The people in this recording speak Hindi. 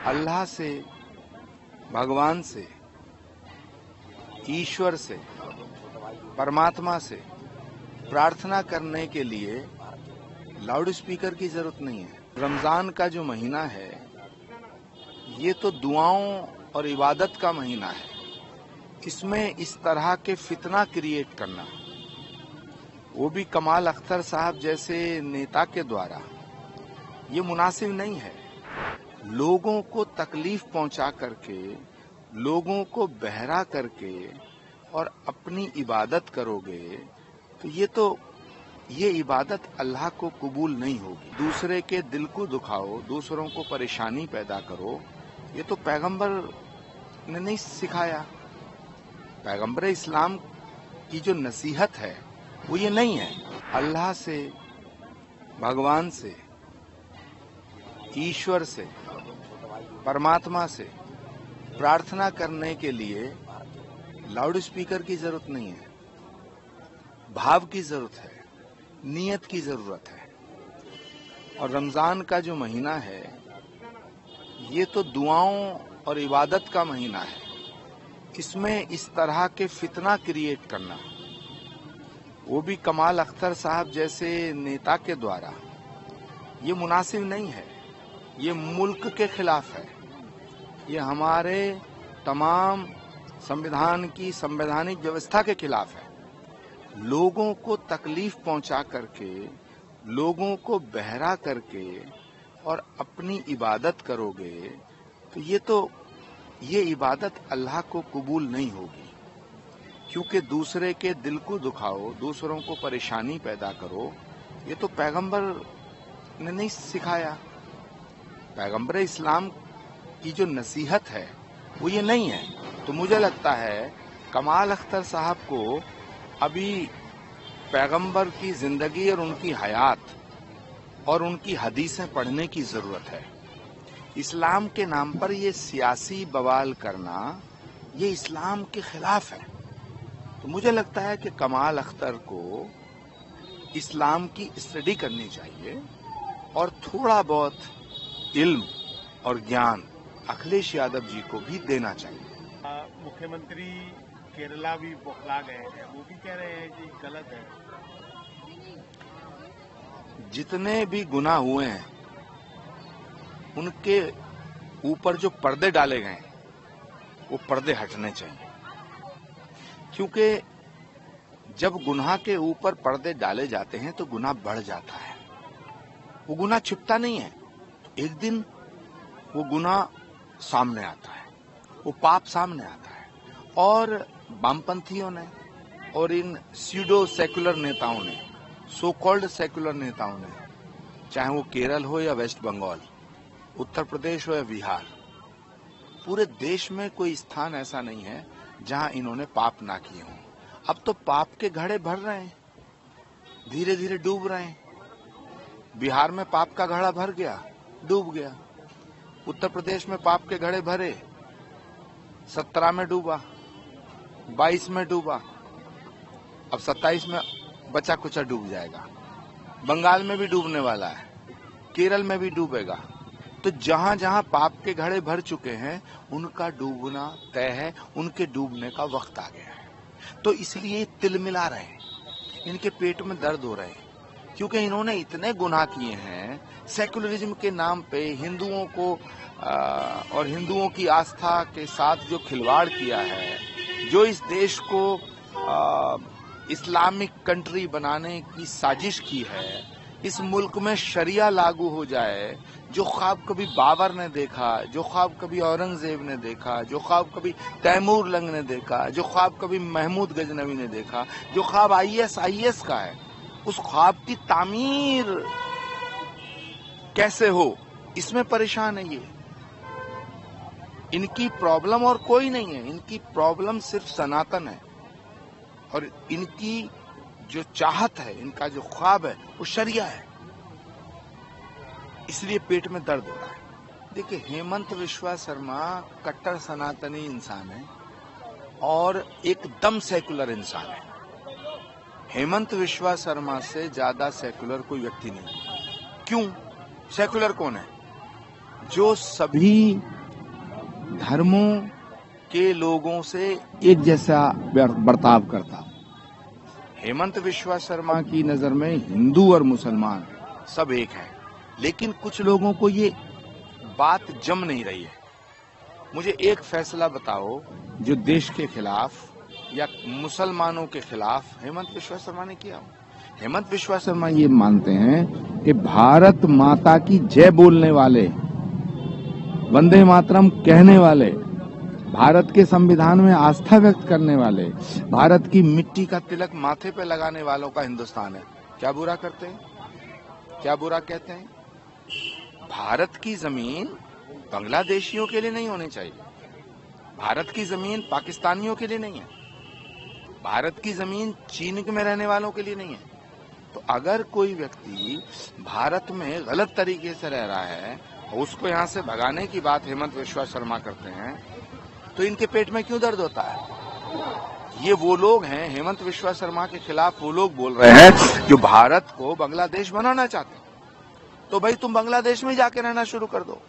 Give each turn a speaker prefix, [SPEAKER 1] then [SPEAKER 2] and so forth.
[SPEAKER 1] अल्लाह से, भगवान से, ईश्वर से, परमात्मा से प्रार्थना करने के लिए लाउड स्पीकर की जरूरत नहीं है। रमजान का जो महीना है ये तो दुआओं और इबादत का महीना है। इसमें इस तरह के फितना क्रिएट करना, वो भी कमाल अख्तर साहब जैसे नेता के द्वारा, ये मुनासिब नहीं है। लोगों को तकलीफ पहुंचा करके, लोगों को बहरा करके और अपनी इबादत करोगे तो ये इबादत अल्लाह को कबूल नहीं होगी। दूसरे के दिल को दुखाओ, दूसरों को परेशानी पैदा करो, ये तो पैगंबर ने नहीं सिखाया। पैगंबर इस्लाम की जो नसीहत है वो ये नहीं है। अल्लाह से, भगवान से, ईश्वर से, परमात्मा से प्रार्थना करने के लिए लाउड स्पीकर की जरूरत नहीं है। भाव की जरूरत है, नियत की जरूरत है। और रमजान का जो महीना है ये तो दुआओं और इबादत का महीना है। इसमें इस तरह के फितना क्रिएट करना, वो भी कमाल अख्तर साहब जैसे नेता के द्वारा, ये मुनासिब नहीं है। ये मुल्क के खिलाफ है। ये हमारे तमाम संविधान की संवैधानिक व्यवस्था के खिलाफ है। लोगों को तकलीफ पहुंचा करके, लोगों को बहरा करके और अपनी इबादत करोगे तो ये इबादत अल्लाह को कबूल नहीं होगी। क्योंकि दूसरे के दिल को दुखाओ, दूसरों को परेशानी पैदा करो, ये तो पैगंबर ने नहीं सिखाया। पैगंबर इस्लाम की जो नसीहत है वो ये नहीं है। तो मुझे लगता है कमाल अख्तर साहब को अभी पैगंबर की जिंदगी और उनकी हयात और उनकी हदीसें पढ़ने की जरूरत है। इस्लाम के नाम पर ये सियासी बवाल करना, ये इस्लाम के खिलाफ है। तो मुझे लगता है कि कमाल अख्तर को इस्लाम की स्टडी करनी चाहिए और थोड़ा बहुत इल्म और ज्ञान अखिलेश यादव जी को भी देना चाहिए।
[SPEAKER 2] मुख्यमंत्री केरला भी बौखला गए हैं, वो भी कह रहे हैं कि गलत है।
[SPEAKER 1] जितने भी गुनाह हुए हैं उनके ऊपर जो पर्दे डाले गए वो पर्दे हटने चाहिए। क्योंकि जब गुनाह के ऊपर पर्दे डाले जाते हैं तो गुनाह बढ़ जाता है। वो गुनाह छिपता नहीं है, एक दिन वो गुनाह सामने आता है, वो पाप सामने आता है। और वामपंथियों ने और इन स्यूडो सेकुलर नेताओं ने, सो कॉल्ड सेकुलर नेताओं ने, चाहे वो केरल हो या वेस्ट बंगाल, उत्तर प्रदेश हो या बिहार, पूरे देश में कोई स्थान ऐसा नहीं है जहां इन्होंने पाप ना किए हों। अब तो पाप के घड़े भर रहे हैं, धीरे धीरे डूब रहे हैं। बिहार में पाप का घड़ा भर गया, डूब गया। उत्तर प्रदेश में पाप के घड़े भरे, 17 में डूबा, 22 में डूबा, अब 27 में बचा कुचा डूब जाएगा। बंगाल में भी डूबने वाला है, केरल में भी डूबेगा। तो जहां जहां पाप के घड़े भर चुके हैं उनका डूबना तय है, उनके डूबने का वक्त आ गया है। तो इसलिए तिलमिला रहे हैं, इनके पेट में दर्द हो रहे हैं, क्योंकि इन्होंने इतने गुनाह किए हैं। सेकुलरिज्म के नाम पे हिंदुओं को और हिंदुओं की आस्था के साथ जो खिलवाड़ किया है, जो इस देश को इस्लामिक कंट्री बनाने की साजिश की है, इस मुल्क में शरिया लागू हो जाए, जो ख्वाब कभी बाबर ने देखा, जो ख्वाब कभी औरंगजेब ने देखा, जो ख्वाब कभी तैमूर लंग ने देखा, जो ख्वाब कभी महमूद गजनवी ने देखा, जो ख्वाब आईएस का है, उस ख्वाब की तामीर कैसे हो, इसमें परेशान है ये। इनकी प्रॉब्लम और कोई नहीं है, इनकी प्रॉब्लम सिर्फ सनातन है। और इनकी जो चाहत है, इनका जो ख्वाब है, वो शरिया है। इसलिए पेट में दर्द हो रहा है। देखिए, हेमंत बिस्वा शर्मा कट्टर सनातनी इंसान है और एकदम सेकुलर इंसान है। हेमंत बिस्वा शर्मा से ज्यादा सेकुलर कोई व्यक्ति नहीं। क्यों? सेकुलर कौन है? जो सभी धर्मों के लोगों से एक जैसा बर्ताव करता। हेमंत विश्वा शर्मा की नजर में हिंदू और मुसलमान सब एक हैं, लेकिन कुछ लोगों को ये बात जम नहीं रही है। मुझे एक फैसला बताओ जो देश के खिलाफ या मुसलमानों के खिलाफ हेमंत विश्वा शर्मा ने किया हो। हेमंत विश्वा शर्मा ये मानते हैं कि भारत माता की जय बोलने वाले, वंदे मातरम कहने वाले, भारत के संविधान में आस्था व्यक्त करने वाले, भारत की मिट्टी का तिलक माथे पे लगाने वालों का हिंदुस्तान है। क्या बुरा करते हैं, क्या बुरा कहते हैं? भारत की जमीन बांग्लादेशियों के लिए नहीं होनी चाहिए, भारत की जमीन पाकिस्तानियों के लिए नहीं है, भारत की जमीन चीन में रहने वालों के लिए नहीं है। तो अगर कोई व्यक्ति भारत में गलत तरीके से रह रहा है और उसको यहां से भगाने की बात हेमंत विश्वा शर्मा करते हैं, तो इनके पेट में क्यों दर्द होता है? ये वो लोग हैं, हेमंत विश्वा शर्मा के खिलाफ वो लोग बोल रहे हैं जो भारत को बांग्लादेश बनाना चाहते हैं। तो भाई तुम बांग्लादेश में जाके रहना शुरू कर दो।